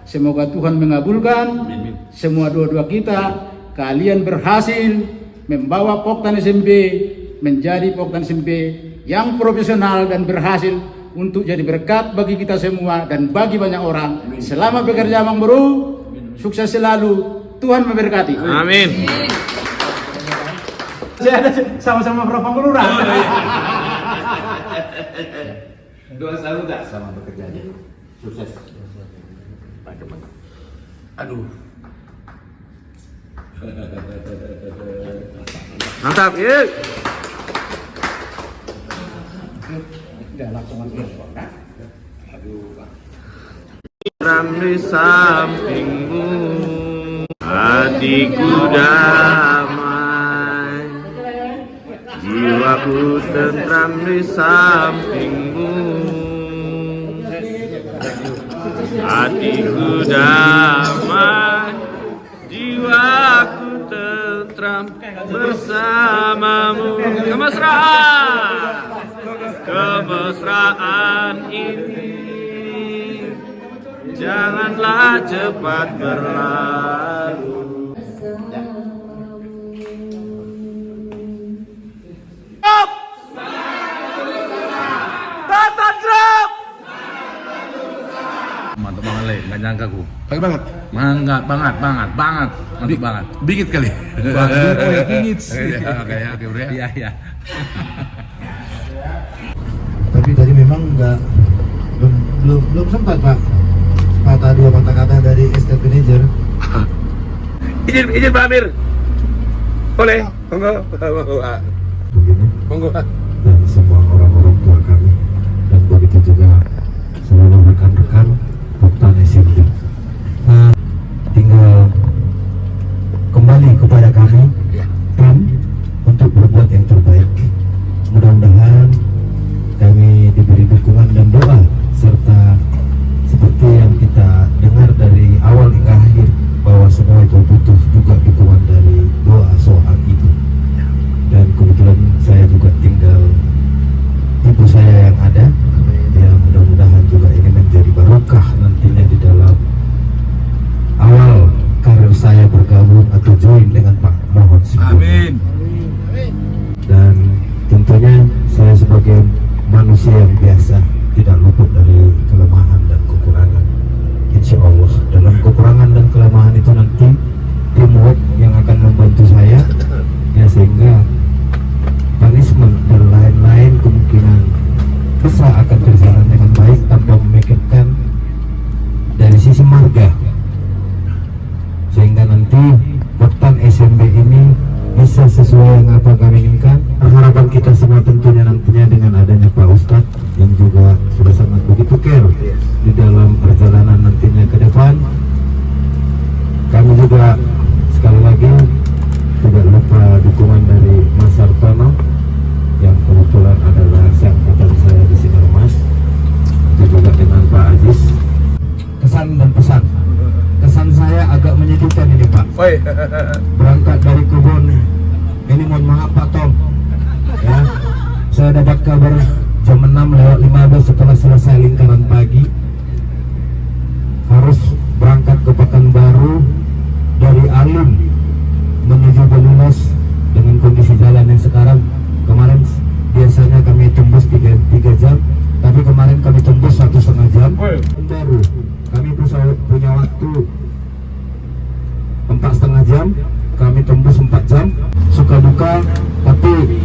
semoga Tuhan mengabulkan semua doa-doa kita. Kalian berhasil membawa Poktan SMP menjadi Poktan SMP yang profesional dan berhasil untuk jadi berkat bagi kita semua dan bagi banyak orang. Selama bekerja Bang Bro, sukses selalu. Tuhan memberkati. Amin. Saya ada sama-sama Prof. Lurah. Doa selalu tak sama bekerjanya. Sukses. Aduh. Mantap, yuk. Udah langsung aja. Ram di sampingmu, hatiku damai, jiwaku tentram di sampingmu, hatiku damai, jiwaku tentram bersamamu. Kemesraan ini janganlah cepat berlalu. Mantap banget, Le. Nggak nyangka ku. Baik banget. Banget. Mantap banget. Bingit kali. Bingit. Oke, bro ya. Iya. Tapi tadi memang belum sempat Pak dua patah kata dari estate manager. Izin Pak Amir. Boleh? Monggo. Dan semua orang-orang tua kami dan begitu juga seluruh rekan-rekan Poktan SMP. Nah, tinggal kembali kepada kami tim untuk berbuat yang terbaik. Mudah-mudahan kami diberi dukungan dan doa serta seperti yang kita dengar dari awal hingga akhir bahwa semua itu butuh juga dukungan dari doa soal ibu. Dan kebetulan saya juga tinggal ibu saya yang ada, ya mudah-mudahan juga ini menjadi barokah nantinya di dalam awal karir saya bergabung atau join dengan Pak Mohon Simbono. Amin. Dan tentunya saya sebagai manusia yang biasa tidak luput dari kelemahan dan kekurangan. Insya Allah dalam kekurangan dan kelemahan itu nanti teamwork yang akan membantu saya, ya sehingga punishment dan lain-lain kemungkinan besar akan berjalan dengan baik tanpa memikirkan dari sisi marga, sehingga nanti Poktan SMP ini bisa sesuai yang apa kami inginkan. Harapan kita semua tentunya nantinya dengan adanya Pak Ustadz yang juga sudah sangat begitu care di dalam perjalanan nantinya ke depan. Kami juga sekali lagi tidak lupa dukungan dari Mas Sartono yang kebetulan adalah seangkatan saya di Sinarmas, itu juga dengan Pak Aziz. Kesan dan pesan. Kesan saya agak menyedihkan ini Pak. Berangkat dari kebun ini, mohon maaf Pak Tom ya, saya dapat kabar jam 6:15 setelah selesai lingkaran pagi harus berangkat ke Pekanbaru dari Alim menuju Banyumas dengan kondisi jalan yang sekarang. Kemarin biasanya kami tembus 3 jam, tapi kemarin kami tembus 1,5 jam. Baru kami punya waktu 4,5 jam, kami tembus 4 jam. Suka duka, tapi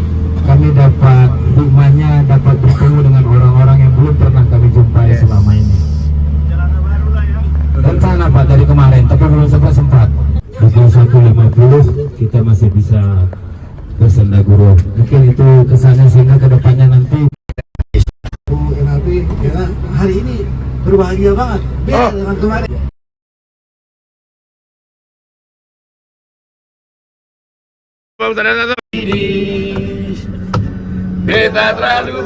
kami dapat hikmahnya, dapat bertemu dengan orang-orang yang belum pernah kami jumpai selama ini. Rencana Pak dari kemarin, tapi belum sempat. Pukul 1.50 kita masih bisa bersenda guru. Mungkin itu kesannya, sehingga kedepannya nanti NLP ya, hari ini berbahagia banget beda dengan kemarin. Beta terlalu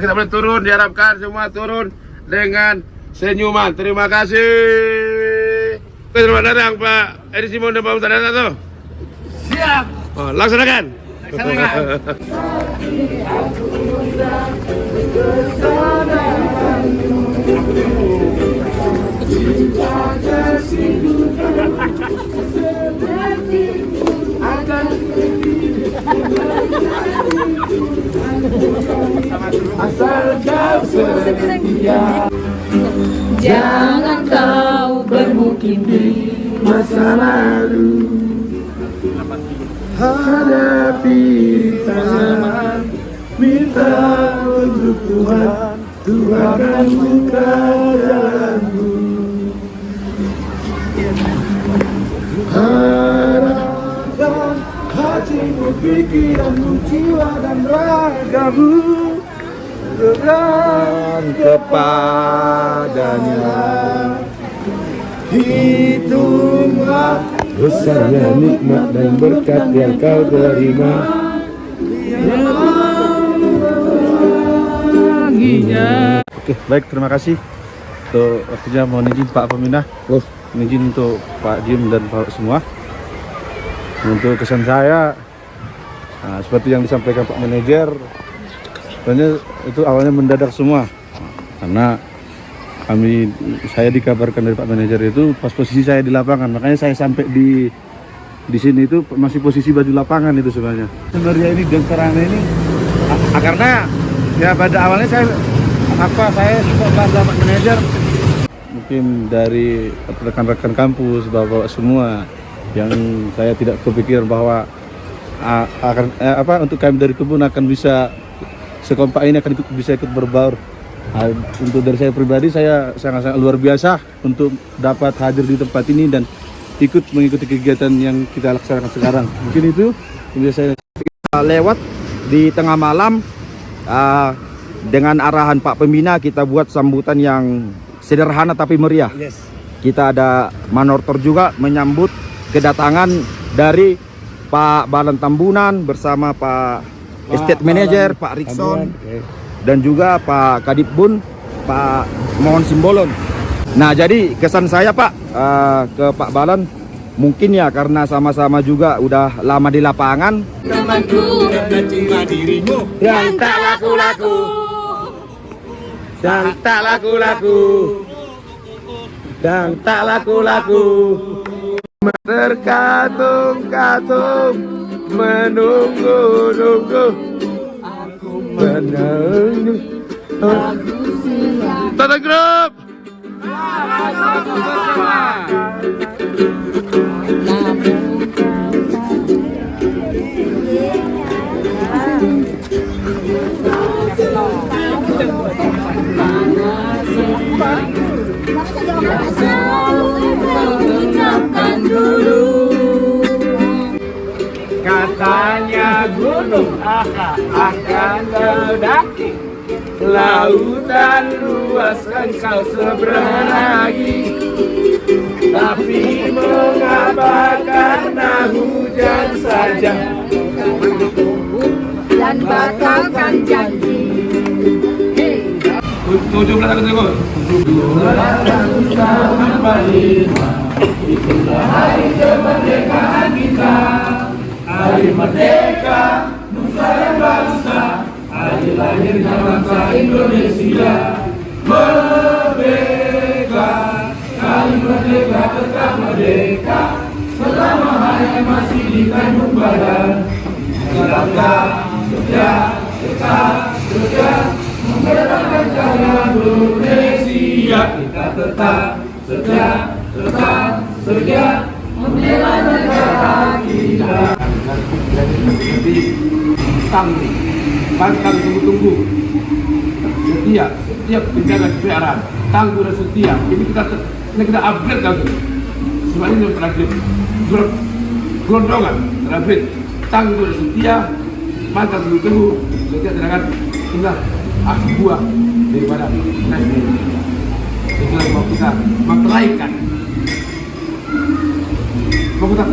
Kita boleh turun, diharapkan semua turun dengan senyuman. Terima kasih. Selamat datang Pak Edi Simon dan Pak Ustaz Data tuh. Siap. Oh, laksanakan. Asal kau setia, jangan kau bermukim di masa lalu. Hadapi tangan, minta untuk Tuhan, Tuhan akan buka jalanmu. Harapkan hatimu, pikiranmu, jiwa dan ragamu serahkan kepadanya. Hitunglah besarnya nikmat dan berkat yang kau terima. Oke, baik, terima kasih untuk waktunya. Mohon izin Pak Peminah, mohon izin untuk Pak Jim dan Pak semua. Untuk kesan saya, seperti yang disampaikan Pak Manajer, sebenarnya itu awalnya mendadak semua, karena saya dikabarkan dari Pak Manajer itu pas posisi saya di lapangan, makanya saya sampai di sini itu masih posisi baju lapangan itu sebenarnya. Sebenarnya ini dan sarana ini karena ya pada awalnya saya suka bahasa Pak Manajer, mungkin dari rekan-rekan kampus, bapak-bapak semua yang saya tidak kepikiran bahwa untuk kami dari kebun akan bisa sekompak ini, akan bisa ikut berbaur. Untuk dari saya pribadi, saya sangat-sangat luar biasa untuk dapat hadir di tempat ini dan ikut mengikuti kegiatan yang kita laksanakan sekarang. Mungkin itu yang bisa saya lewat di tengah malam dengan arahan Pak Pembina, kita buat sambutan yang sederhana tapi meriah. Kita ada manortor juga menyambut kedatangan dari Pak Balan Tambunan bersama Pak Estate Manager, Pak Rikson, dan juga Pak Kadipbun, Pak Mohon Simbolon. Nah, jadi kesan saya Pak ke Pak Balan, mungkin ya karena sama-sama juga udah lama di lapangan. Temanku, cuma dirimu yang tak laku-laku, dan tak laku-laku, dan tak laku-laku, terkatung-katung, menunggu-nunggu, menunggu. Tata grup. Katanya gunung akan mendaki, lautan luas engkau seberangi. Tapi mengapa karena hujan saja dan batalkan janji. 17 Agustus. 17 itulah hari kemerdekaan kita. Hari merdeka, nusa dan bangsa, hari lahirnya bangsa Indonesia. Merdeka, kami merdeka tetap merdeka, selama hanya masih di kandung badan. Kita tetap setia, memberikan karya Indonesia. Kita tetap setia, membela negara kita. Jadi tangguh, pantang tunggu-tunggu, setia, setiap penjaga kebenaran, tangguh dan setia. Ini kita upgrade lagi. Semua ini yang terakhir, surat gelondongan terakhir, tangguh dan setia, pantang tunggu-tunggu, setia sedangkan inilah aksi buah daripada nasional. Itulah yang mau kita mempelaikan. Mau kita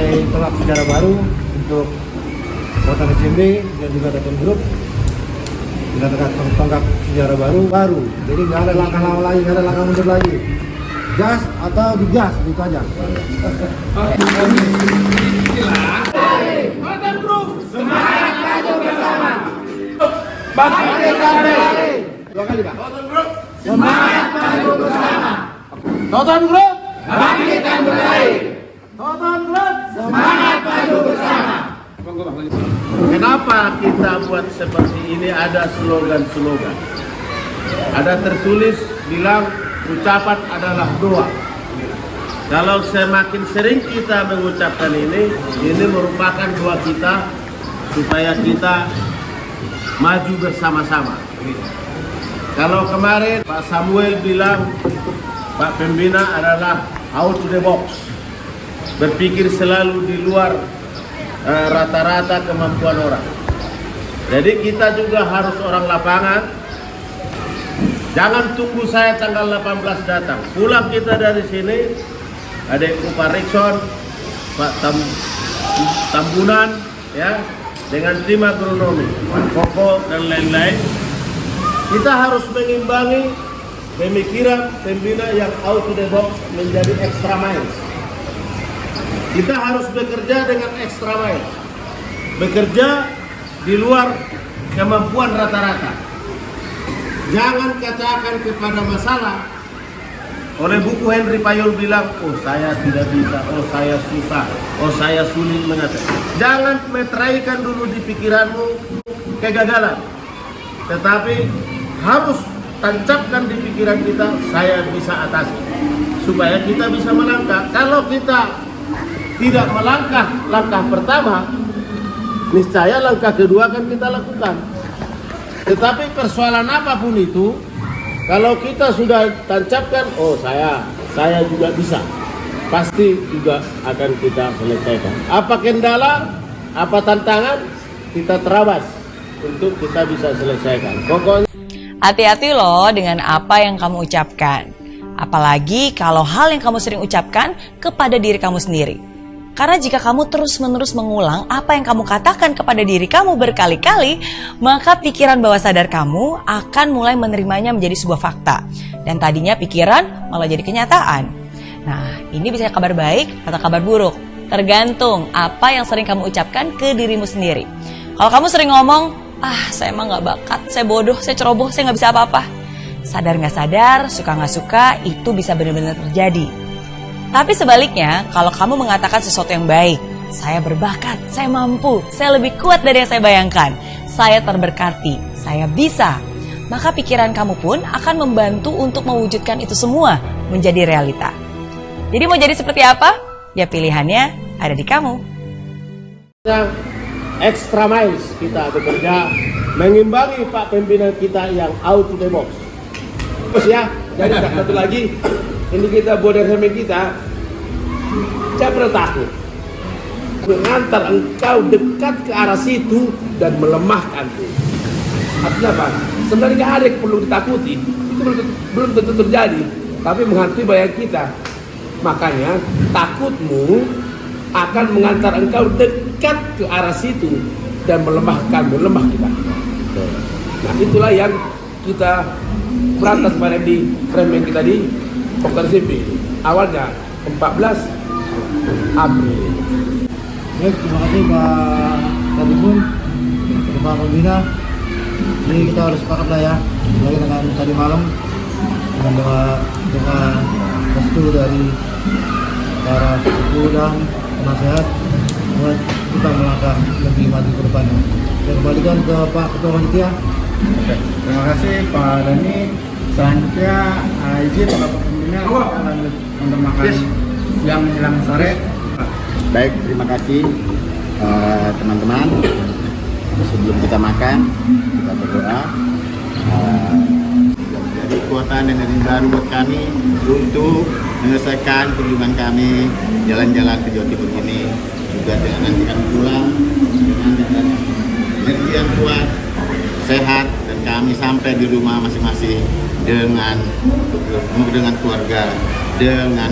mulai tonggak sejarah baru untuk kota SMB dan juga Teton Group. Kita tekan tonggak sejarah baru. Jadi nggak ada langkah lama lagi, nggak ada langkah mundur lagi. Gas atau digas, itu aja. Teton Group, semangat maju bersama. Bangkitkan kembali. 2 kali, Pak. Teton Group, semangat maju bersama. Teton Group, bangkitkan kembali. Teton Group, semangat maju bersama. Kenapa kita buat seperti ini? Ada slogan-slogan. Ada tertulis bilang ucapan adalah doa. Kalau semakin sering kita mengucapkan ini merupakan doa kita supaya kita maju bersama-sama. Kalau kemarin Pak Samuel bilang Pak Pembina adalah out of the box, berpikir selalu di luar rata-rata kemampuan orang. Jadi kita juga harus orang lapangan. Jangan tunggu saya tanggal 18 datang. Pulang kita dari sini, adikku Pak Rikson, Pak Tambunan, ya, dengan tim agronomi, Pak Koko dan lain-lain. Kita harus mengimbangi pemikiran Pembina yang out of the box menjadi extra miles. Kita harus bekerja dengan extra mile, bekerja di luar kemampuan rata-rata. Jangan katakan kepada masalah. Oleh buku Henry Payol bilang, oh saya tidak bisa, oh saya susah, oh saya sulit mengatakan. Jangan meteraikan dulu di pikiranmu kegagalan, tetapi harus tancapkan di pikiran kita, saya bisa atasi, supaya kita bisa melangkah. Kalau kita tidak melangkah langkah pertama, niscaya langkah kedua akan kita lakukan. Tetapi persoalan apapun itu, kalau kita sudah tancapkan, oh saya juga bisa, pasti juga akan kita selesaikan. Apa kendala, apa tantangan, kita terabas untuk kita bisa selesaikan. Pokoknya hati-hati loh dengan apa yang kamu ucapkan. Apalagi kalau hal yang kamu sering ucapkan kepada diri kamu sendiri. Karena jika kamu terus-menerus mengulang apa yang kamu katakan kepada diri kamu berkali-kali, maka pikiran bawah sadar kamu akan mulai menerimanya menjadi sebuah fakta. Dan tadinya pikiran malah jadi kenyataan. Nah, ini bisa kabar baik atau kabar buruk. Tergantung apa yang sering kamu ucapkan ke dirimu sendiri. Kalau kamu sering ngomong, saya emang gak bakat, saya bodoh, saya ceroboh, saya gak bisa apa-apa. Sadar gak sadar, suka gak suka, itu bisa benar-benar terjadi. Tapi sebaliknya, kalau kamu mengatakan sesuatu yang baik, saya berbakat, saya mampu, saya lebih kuat dari yang saya bayangkan, saya terberkati, saya bisa, maka pikiran kamu pun akan membantu untuk mewujudkan itu semua menjadi realita. Jadi mau jadi seperti apa? Ya pilihannya ada di kamu. Extra miles kita bekerja mengimbangi Pak Pembina kita yang out of the box. Terus ya, jadi satu lagi. Ini kita border helmet kita, jangan pernah takut. Mengantar engkau dekat ke arah situ dan melemahkan. Artinya apa? Sebenarnya nggak ada yang perlu ditakuti. Itu belum tentu terjadi, tapi menghantui bayang kita. Makanya takutmu akan mengantar engkau dekat ke arah situ dan melemah kita. Nah itulah yang kita berantas pada di framing kita di Oktober SMP, awalnya 14 April. Baik, terima kasih Pak Kadipun, Pak Pembina. Jadi kita harus sepakat lah ya, mulai dengan tadi malam dengan doa restu dari para sepuh dan penasehat buat kita melangkah lebih maju ke depannya. Saya kembalikan ke Pak Ketua Panitia. Terima kasih Pak Dani. Selanjutnya izin Pak Pembina kita lanjut untuk makan siang menjelang sore. Baik, terima kasih teman-teman. Sebelum kita makan, kita berdoa. Jadi kekuatan energi baru buat kami untuk menyelesaikan kunjungan kami jalan-jalan ke Jawa Timur ini, juga dengan nanti kami pulang dengan energi yang kuat, sehat, dan kami sampai di rumah masing-masing dengan keluarga, dengan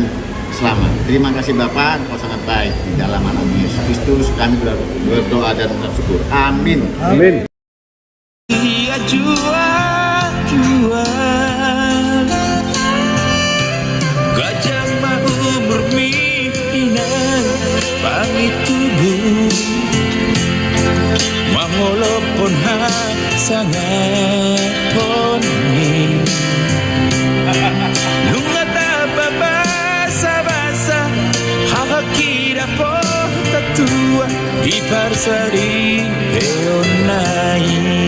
selamat. Terima kasih Bapak, kau sangat baik di dalam nama Yesus Kristus kami berdoa dan bersyukur. Amin. Amin. Ia jual gajah mau berminat pamit tubuh mangolopon sangat poni lungata basa hakira po tatua di parsari eonai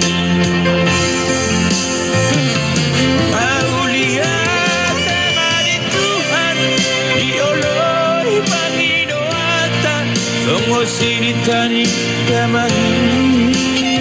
Sini tani damai